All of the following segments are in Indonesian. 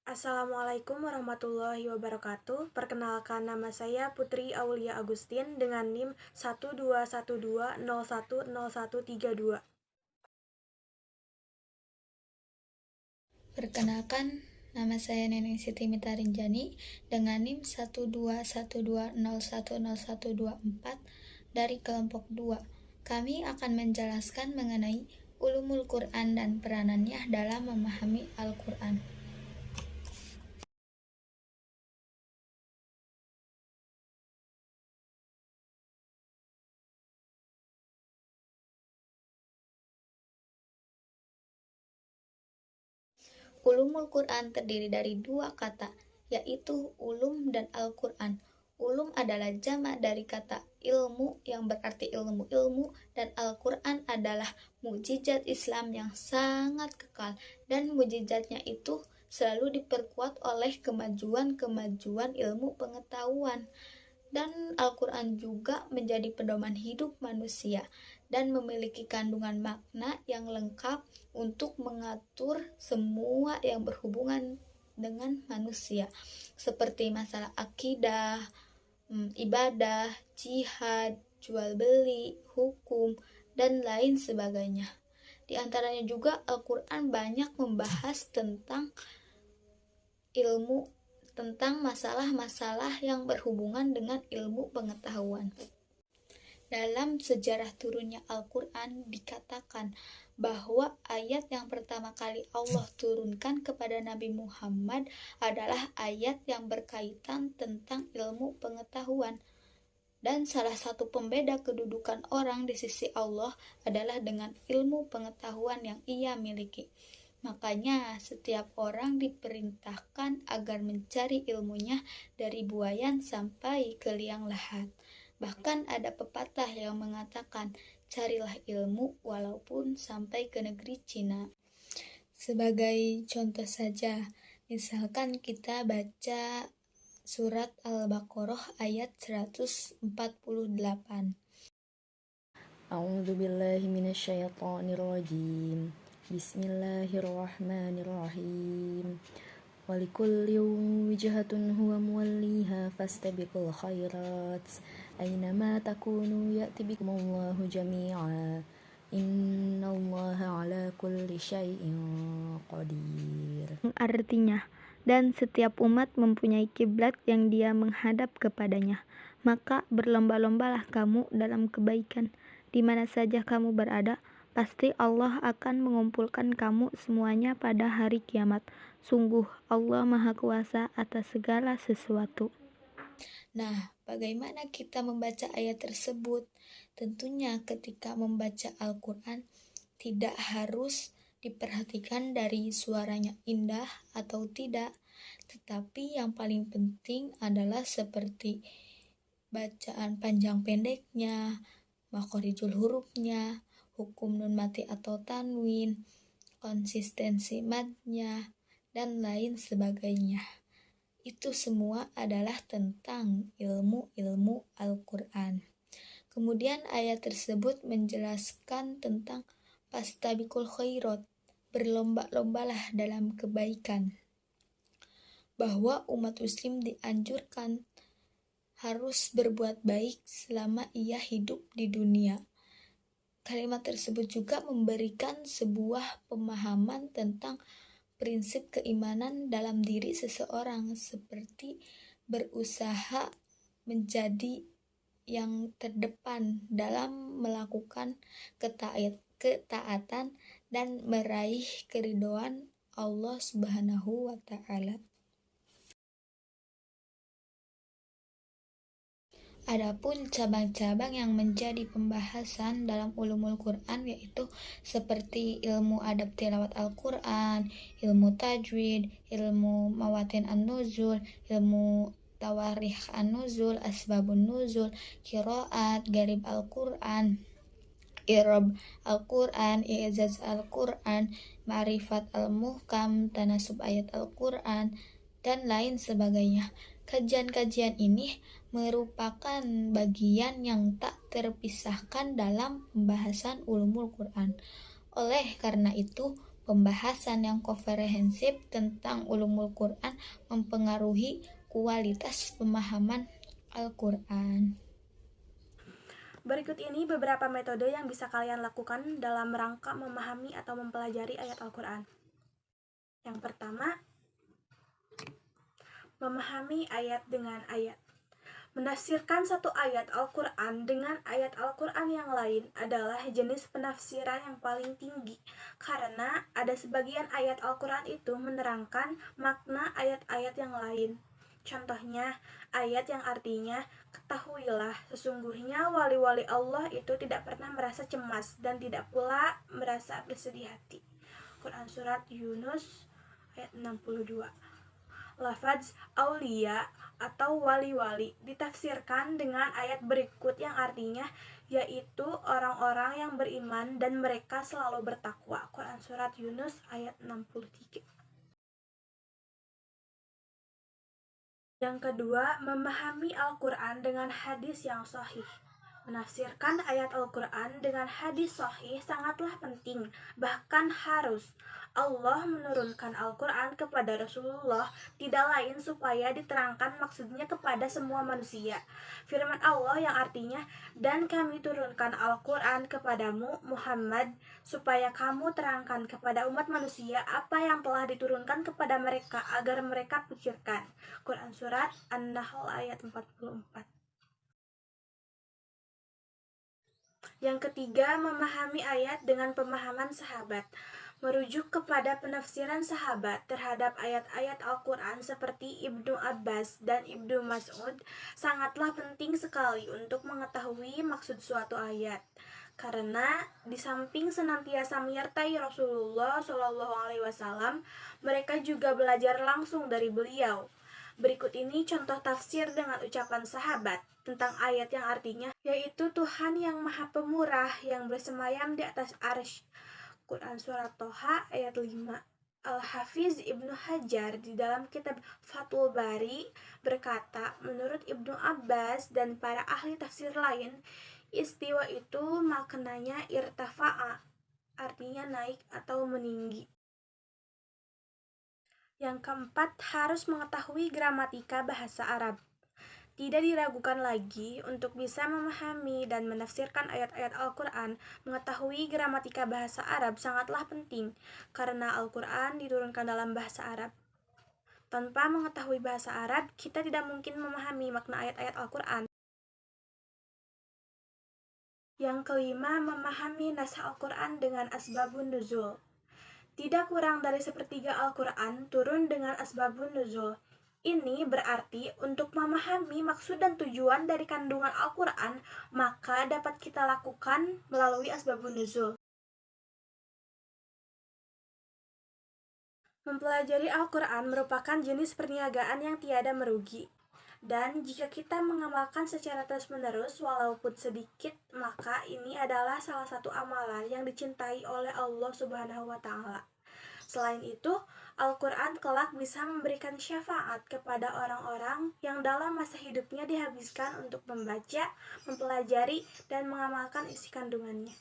Assalamualaikum warahmatullahi wabarakatuh. Perkenalkan, nama saya Putri Aulia Agustin dengan NIM 12120100132. Perkenalkan, nama saya Neneng Siti Mitarinjani dengan NIM 12120100124 dari kelompok 2. Kami akan menjelaskan mengenai ulumul Quran dan peranannya dalam memahami Al-Quran. Ulumul Quran terdiri dari dua kata, yaitu ulum dan Al-Quran. Ulum adalah jamak dari kata ilmu yang berarti ilmu-ilmu, dan Al-Quran adalah mukjizat Islam yang sangat kekal, dan mukjizatnya itu selalu diperkuat oleh kemajuan-kemajuan ilmu pengetahuan. Dan Al-Quran juga menjadi pedoman hidup manusia dan memiliki kandungan makna yang lengkap untuk mengatur semua yang berhubungan dengan manusia, seperti masalah akidah, ibadah, jihad, jual beli, hukum, dan lain sebagainya. Di antaranya juga Al-Quran banyak membahas tentang masalah-masalah yang berhubungan dengan ilmu pengetahuan. Dalam sejarah turunnya Al-Quran dikatakan bahwa ayat yang pertama kali Allah turunkan kepada Nabi Muhammad adalah ayat yang berkaitan tentang ilmu pengetahuan. Dan salah satu pembeda kedudukan orang di sisi Allah adalah dengan ilmu pengetahuan yang ia miliki. Makanya setiap orang diperintahkan agar mencari ilmunya dari buayan sampai ke liang lahat. Bahkan ada pepatah yang mengatakan, carilah ilmu walaupun sampai ke negeri Cina. Sebagai contoh saja, misalkan kita baca surat Al-Baqarah ayat 148. A'udzu billahi minasyaitonir rajim. Bismillahirrahmanirrahim. Walikulli wijhatun huwa muwalliha fastabiqul khairat. Aynama takunu ya'ti bikumullahu jami'a. Innallaha ala kulli syai'in qadir. Artinya, dan setiap umat mempunyai kiblat yang dia menghadap kepadanya. Maka berlomba-lombalah kamu dalam kebaikan. Di mana saja kamu berada, pasti Allah akan mengumpulkan kamu semuanya pada hari kiamat. Sungguh Allah Maha Kuasa atas segala sesuatu. Nah, bagaimana kita membaca ayat tersebut? Tentunya ketika membaca Al-Quran tidak harus diperhatikan dari suaranya indah atau tidak, tetapi yang paling penting adalah seperti bacaan panjang pendeknya, makhorijul hurufnya, hukum nun mati atau tanwin, konsistensi madnya, dan lain sebagainya. Itu semua adalah tentang ilmu-ilmu Al-Quran. Kemudian ayat tersebut menjelaskan tentang fastabiqul khairat, berlomba-lombalah dalam kebaikan. Bahwa umat muslim dianjurkan harus berbuat baik selama ia hidup di dunia. Kalimat tersebut juga memberikan sebuah pemahaman tentang prinsip keimanan dalam diri seseorang, seperti berusaha menjadi yang terdepan dalam melakukan ketaatan dan meraih keridhaan Allah Subhanahu wa Ta'ala. Adapun cabang-cabang yang menjadi pembahasan dalam ulumul Quran yaitu seperti ilmu adab tilawat Al-Quran, ilmu tajwid, ilmu mawatin an-nuzul, ilmu tawarikh an-nuzul, asbabun nuzul, qiraat, garib Al-Quran, i'rab Al-Quran, i'jaz Al-Quran, ma'rifat al-muhkam, tanasub ayat Al-Quran, dan lain sebagainya. Kajian-kajian ini merupakan bagian yang tak terpisahkan dalam pembahasan ulumul Quran. Oleh karena itu, Pembahasan yang komprehensif tentang ulumul Quran mempengaruhi kualitas pemahaman Al-Quran. Berikut ini beberapa metode yang bisa kalian lakukan dalam rangka memahami atau mempelajari ayat Al-Quran. Yang pertama, memahami ayat dengan ayat. Menafsirkan satu ayat Al-Quran dengan ayat Al-Quran yang lain adalah jenis penafsiran yang paling tinggi, karena ada sebagian ayat Al-Quran itu menerangkan makna ayat-ayat yang lain. Contohnya, ayat yang artinya, ketahuilah, sesungguhnya wali-wali Allah itu tidak pernah merasa cemas dan tidak pula merasa bersedih hati. Quran Surat Yunus ayat 62. Lafaz aulia atau wali-wali ditafsirkan dengan ayat berikut yang artinya yaitu orang-orang yang beriman dan mereka selalu bertakwa. Quran Surat Yunus ayat 63. Yang kedua, memahami Al-Quran dengan hadis yang sahih. Menafsirkan ayat Al-Quran dengan hadis sahih sangatlah penting, bahkan harus. Allah menurunkan Al-Quran kepada Rasulullah tidak lain supaya diterangkan maksudnya kepada semua manusia. Firman Allah yang artinya, dan kami turunkan Al-Quran kepadamu Muhammad, supaya kamu terangkan kepada umat manusia apa yang telah diturunkan kepada mereka agar mereka pikirkan. Quran Surat An-Nahl ayat 44. Yang ketiga, memahami ayat dengan pemahaman sahabat. Merujuk kepada penafsiran sahabat terhadap ayat-ayat Al-Quran seperti Ibnu Abbas dan Ibnu Mas'ud sangatlah penting sekali untuk mengetahui maksud suatu ayat. Karena di samping senantiasa menyertai Rasulullah SAW, mereka juga belajar langsung dari beliau. Berikut ini contoh tafsir dengan ucapan sahabat tentang ayat yang artinya, yaitu Tuhan yang Maha Pemurah yang bersemayam di atas arsy. Quran Surat Toha ayat 5. Al-Hafiz Ibnu Hajar di dalam kitab Fathul Bari berkata, menurut Ibnu Abbas dan para ahli tafsir lain, istiwa itu maknanya irtafa'a, artinya naik atau meninggi. Yang keempat, harus mengetahui gramatika bahasa Arab. Tidak diragukan lagi untuk bisa memahami dan menafsirkan ayat-ayat Al-Quran, mengetahui gramatika bahasa Arab sangatlah penting, karena Al-Quran diturunkan dalam bahasa Arab. Tanpa mengetahui bahasa Arab, kita tidak mungkin memahami makna ayat-ayat Al-Quran. Yang kelima, memahami naskah Al-Quran dengan asbabun nuzul. Tidak kurang dari sepertiga Al-Quran turun dengan asbabun nuzul. Ini berarti untuk memahami maksud dan tujuan dari kandungan Al-Quran, maka dapat kita lakukan melalui asbabun nuzul. Mempelajari Al-Quran merupakan jenis perniagaan yang tiada merugi. Dan jika kita mengamalkan secara terus-menerus walaupun sedikit, maka ini adalah salah satu amalan yang dicintai oleh Allah Subhanahu wa Ta'ala. Selain itu, Al-Quran kelak bisa memberikan syafaat kepada orang-orang yang dalam masa hidupnya dihabiskan untuk membaca, mempelajari, dan mengamalkan isi kandungannya.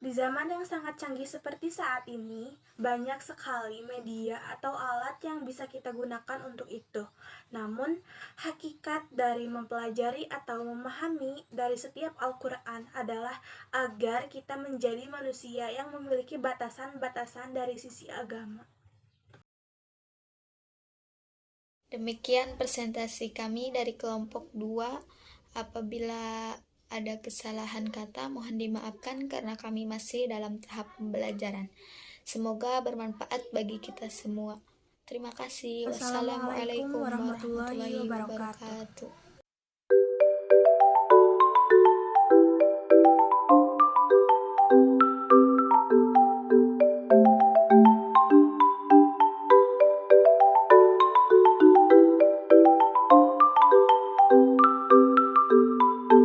Di zaman yang sangat canggih seperti saat ini, banyak sekali media atau alat yang bisa kita gunakan untuk itu. Namun, hakikat dari mempelajari atau memahami dari setiap Al-Quran adalah agar kita menjadi manusia yang memiliki batasan-batasan dari sisi agama. Demikian presentasi kami dari kelompok 2. Apabila ada kesalahan kata, mohon dimaafkan karena kami masih dalam tahap pembelajaran. Semoga bermanfaat bagi kita semua. Terima kasih. Wassalamualaikum warahmatullahi wabarakatuh.